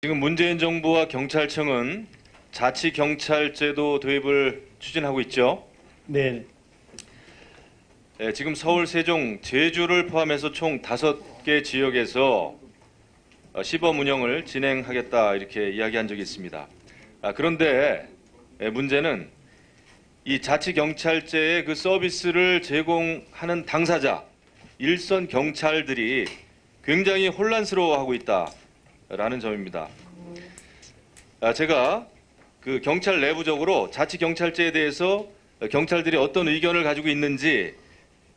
지금 문재인 정부와 경찰청은 자치경찰제도 도입을 추진하고 있죠. 네, 지금 서울, 세종, 제주를 포함해서 총 5개 지역에서 시범 운영을 진행하겠다 이렇게 이야기한 적이 있습니다. 그런데 문제는 이 자치경찰제의 그 서비스를 제공하는 당사자, 일선 경찰들이 굉장히 혼란스러워하고 있다라는 점입니다. 제가 그 경찰 내부적으로 자치경찰제에 대해서 경찰들이 어떤 의견을 가지고 있는지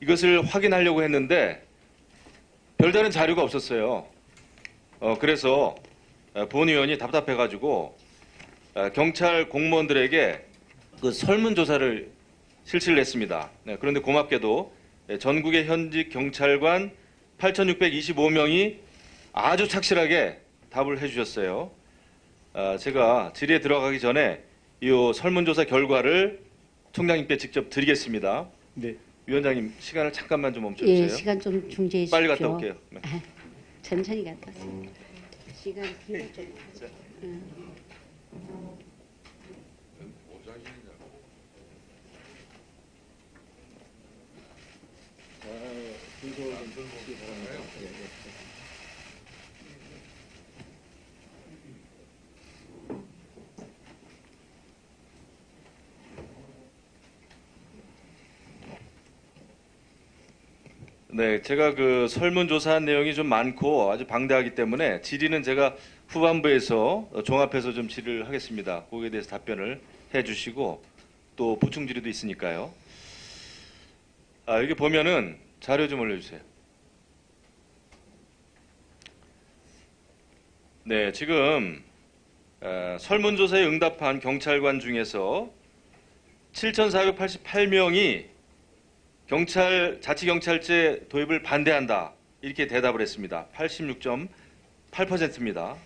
이것을 확인하려고 했는데 별다른 자료가 없었어요. 그래서 본 의원이 답답해가지고 경찰 공무원들에게 그 설문조사를 실시를 했습니다. 그런데 고맙게도 전국의 현직 경찰관 8,625명이 아주 착실하게 답을 해주셨어요. 제가 질의에 들어가기 전에 이 설문조사 결과를 총장님께 직접 드리겠습니다. 네. 위원장님 시간을 잠깐만 좀 멈춰주세요. 예, 시간 좀 중재해 주십시오. 빨리 갔다 올게요. 네. 천천히 갔다 오세요. 시간 비가 좀. 네, 제가 그 설문조사한 내용이 좀 많고 아주 방대하기 때문에 질의는 제가 후반부에서 종합해서 좀 질의를 하겠습니다. 거기에 대해서 답변을 해주시고 또 보충 질의도 있으니까요. 여기 보면은 자료 좀 올려주세요. 네, 지금 설문조사에 응답한 경찰관 중에서 7,488명이 자치경찰제 도입을 반대한다 이렇게 대답을 했습니다. 86.8%입니다.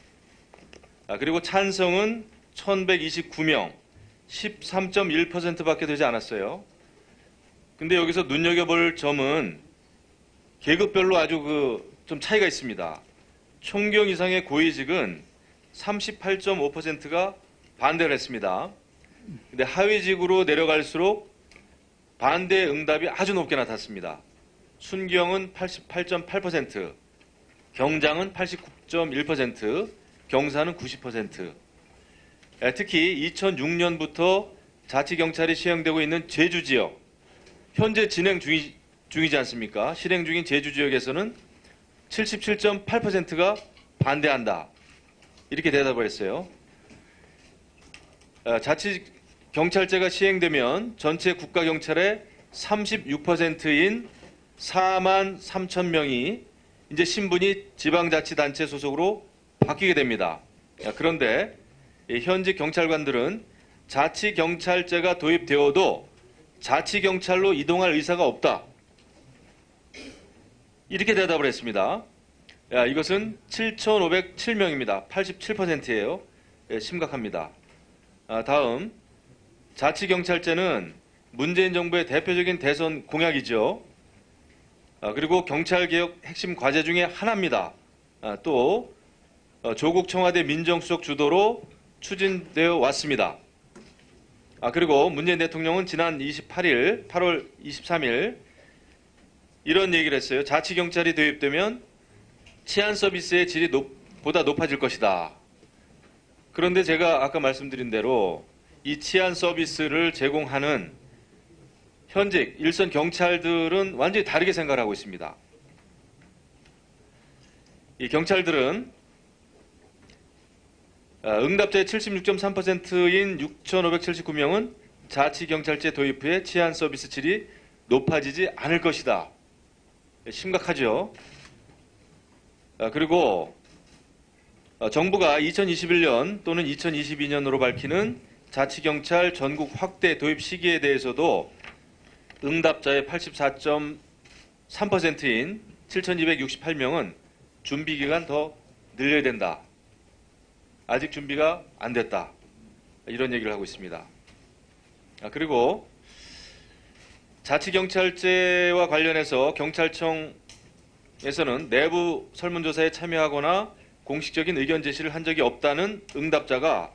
그리고 찬성은 1,129명, 13.1%밖에 되지 않았어요. 근데 여기서 눈여겨볼 점은 계급별로 아주 좀 차이가 있습니다. 총경 이상의 고위직은 38.5%가 반대를 했습니다. 근데 하위직으로 내려갈수록 반대 응답이 아주 높게 나탔습니다. 순경은 88.8%, 경장은 89.1%, 경사는 90%. 특히 2006년부터 자치경찰이 시행되고 있는 제주 지역, 현재 진행 중이지 않습니까? 실행 중인 제주 지역에서는 77.8%가 반대한다. 이렇게 대답을 했어요. 자치경찰제가 시행되면 전체 국가경찰의 36%인 4만 3천 명이 이제 신분이 지방자치단체 소속으로 바뀌게 됩니다. 그런데 현직 경찰관들은 자치경찰제가 도입되어도 자치경찰로 이동할 의사가 없다. 이렇게 대답을 했습니다. 이것은 7,507명입니다. 87%예요. 심각합니다. 다음, 자치경찰제는 문재인 정부의 대표적인 대선 공약이죠. 그리고 경찰개혁 핵심 과제 중에 하나입니다. 또 조국 청와대 민정수석 주도로 추진되어 왔습니다. 그리고 문재인 대통령은 지난 28일, 8월 23일 이런 얘기를 했어요. 자치경찰이 도입되면 치안 서비스의 질이 보다 높아질 것이다. 그런데 제가 아까 말씀드린 대로 이 치안 서비스를 제공하는 현직 일선 경찰들은 완전히 다르게 생각을 하고 있습니다. 이 경찰들은 응답자의 76.3%인 6,579명은 자치경찰제 도입 후에 치안 서비스 질이 높아지지 않을 것이다. 심각하죠. 그리고 정부가 2021년 또는 2022년으로 밝히는 자치경찰 전국 확대 도입 시기에 대해서도 응답자의 84.3%인 7,268명은 준비기간 더 늘려야 된다. 아직 준비가 안 됐다. 이런 얘기를 하고 있습니다. 그리고 자치경찰제와 관련해서 경찰청에서는 내부 설문조사에 참여하거나 공식적인 의견 제시를 한 적이 없다는 응답자가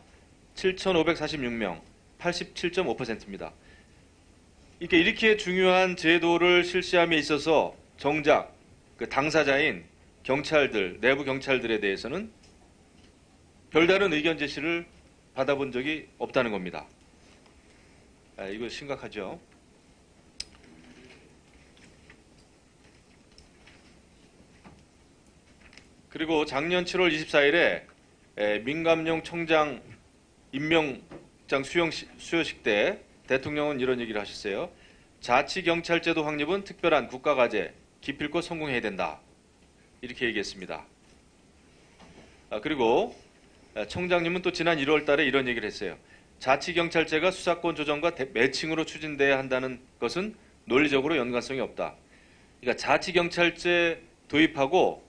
7,546명, 87.5%입니다. 이렇게 중요한 제도를 실시함에 있어서 정작 그 당사자인 경찰들, 내부 경찰들에 대해서는 별다른 의견 제시를 받아본 적이 없다는 겁니다. 이거 심각하죠. 그리고 작년 7월 24일에 민감용 청장 임명장 수여식 때 대통령은 이런 얘기를 하셨어요. 자치경찰제도 확립은 특별한 국가과제, 기필코 성공해야 된다. 이렇게 얘기했습니다. 그리고 청장님은 또 지난 1월 달에 이런 얘기를 했어요. 자치경찰제가 수사권 조정과 매칭으로 추진돼야 한다는 것은 논리적으로 연관성이 없다. 그러니까 자치경찰제 도입하고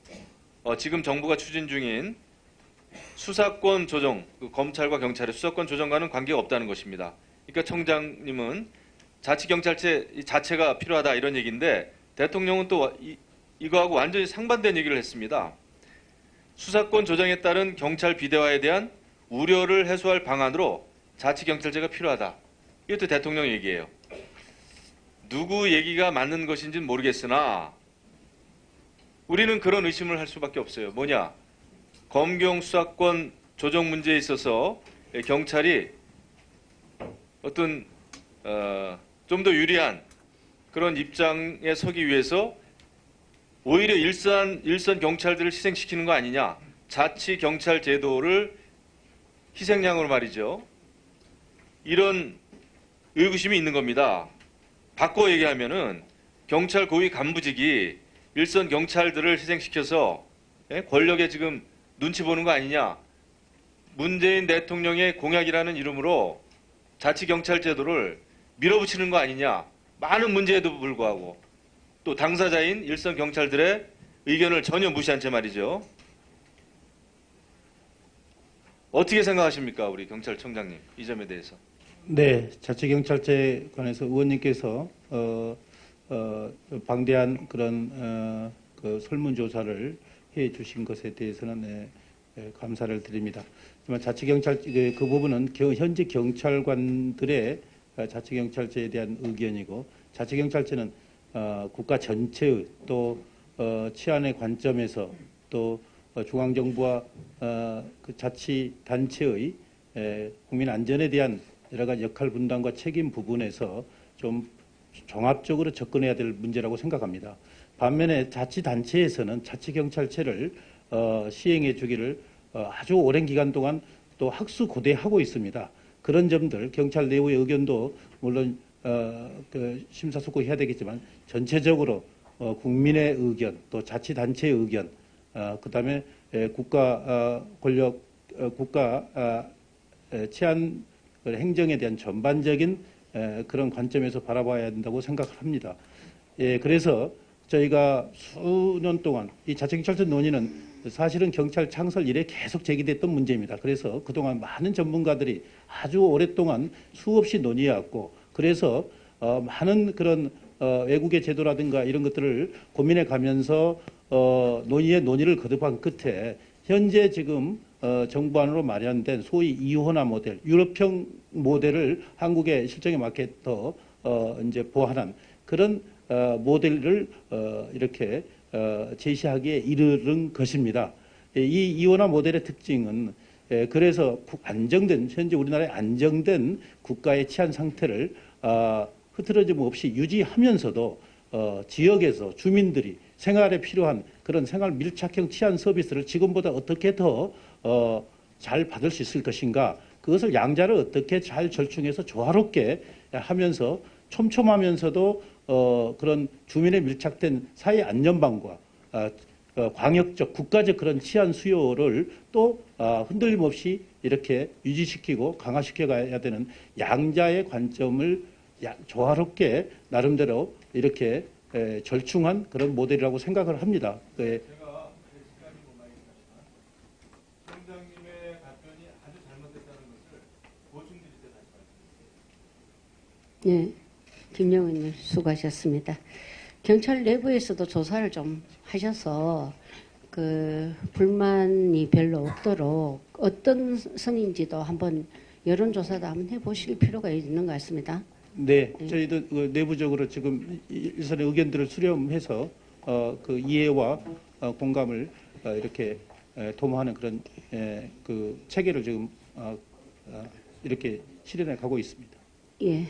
지금 정부가 추진 중인 수사권 조정, 검찰과 경찰의 수사권 조정과는 관계가 없다는 것입니다. 그러니까 청장님은 자치경찰제 자체가 필요하다 이런 얘기인데 대통령은 또 이거하고 완전히 상반된 얘기를 했습니다. 수사권 조정에 따른 경찰 비대화에 대한 우려를 해소할 방안으로 자치경찰제가 필요하다. 이것도 대통령 얘기예요. 누구 얘기가 맞는 것인지는 모르겠으나 우리는 그런 의심을 할 수밖에 없어요. 뭐냐? 검경 수사권 조정 문제에 있어서 경찰이 어떤 좀 더 유리한 그런 입장에 서기 위해서 오히려 일선 경찰들을 희생시키는 거 아니냐. 자치 경찰 제도를 희생양으로 말이죠. 이런 의구심이 있는 겁니다. 바꿔 얘기하면은 경찰 고위 간부직이 일선 경찰들을 희생시켜서 권력에 지금 눈치 보는 거 아니냐. 문재인 대통령의 공약이라는 이름으로 자치 경찰 제도를 밀어붙이는 거 아니냐. 많은 문제에도 불구하고 또 당사자인 일선 경찰들의 의견을 전혀 무시한 채 말이죠. 어떻게 생각하십니까, 우리 경찰청장님 이 점에 대해서? 네, 자치경찰제에 관해서 의원님께서 방대한 그런 그 설문조사를 해주신 것에 대해서는 감사를 드립니다. 하지만 자치경찰 그 부분은 현재 경찰관들의 자치경찰제에 대한 의견이고 자치경찰제는 국가 전체의 또 치안의 관점에서 또 중앙정부와 그 자치단체의 국민 안전에 대한 여러 가지 역할 분담과 책임 부분에서 좀 종합적으로 접근해야 될 문제라고 생각합니다. 반면에 자치단체에서는 자치경찰제를 시행해 주기를 아주 오랜 기간 동안 또 학수고대하고 있습니다. 그런 점들 경찰 내부의 의견도 물론 그 심사숙고해야 되겠지만 전체적으로 국민의 의견 또 자치단체의 의견 그다음에 국가 권력 국가 치안 행정에 대한 전반적인 그런 관점에서 바라봐야 된다고 생각합니다. 그래서 저희가 수년 동안 이 자치경찰제 논의는 사실은 경찰 창설 이래 계속 제기됐던 문제입니다. 그래서 그동안 많은 전문가들이 아주 오랫동안 수없이 논의해왔고 그래서 많은 그런 외국의 제도라든가 이런 것들을 고민해 가면서 논의를 거듭한 끝에 현재 지금 정부안으로 마련된 소위 2호나 모델, 유럽형 모델을 한국의 실정에 맞게 더 이제 보완한 그런 모델을 이렇게 제시하기에 이르는 것입니다. 이 2호나 모델의 특징은 그래서 안정된 현재 우리나라의 안정된 국가의 치안 상태를 흐트러짐 없이 유지하면서도 지역에서 주민들이 생활에 필요한 그런 생활 밀착형 치안 서비스를 지금보다 어떻게 더 잘 받을 수 있을 것인가 그것을 양자를 어떻게 잘 절충해서 조화롭게 하면서 촘촘하면서도 그런 주민에 밀착된 사회 안전망과 광역적 국가적 그런 치안 수요를 또 흔들림 없이 이렇게 유지시키고 강화시켜 가야 되는 양자의 관점을 조화롭게 나름대로 이렇게 절충한 그런 모델이라고 생각을 합니다. 제가 시간이 못 나겠지만 청장님의 답변이 아주 잘못됐다는 것을 보충드릴 때 다시 말씀드릴게요. 네, 김영은님 수고하셨습니다. 경찰 내부에서도 조사를 좀 하셔서 그 불만이 별로 없도록 어떤 선인지도 한번 여론조사도 한번 해보실 필요가 있는 것 같습니다. 네, 저희도 그 내부적으로 지금 일선의 의견들을 수렴해서 그 이해와 공감을 이렇게 도모하는 그런 그 체계를 지금 이렇게 실현해 가고 있습니다. 예.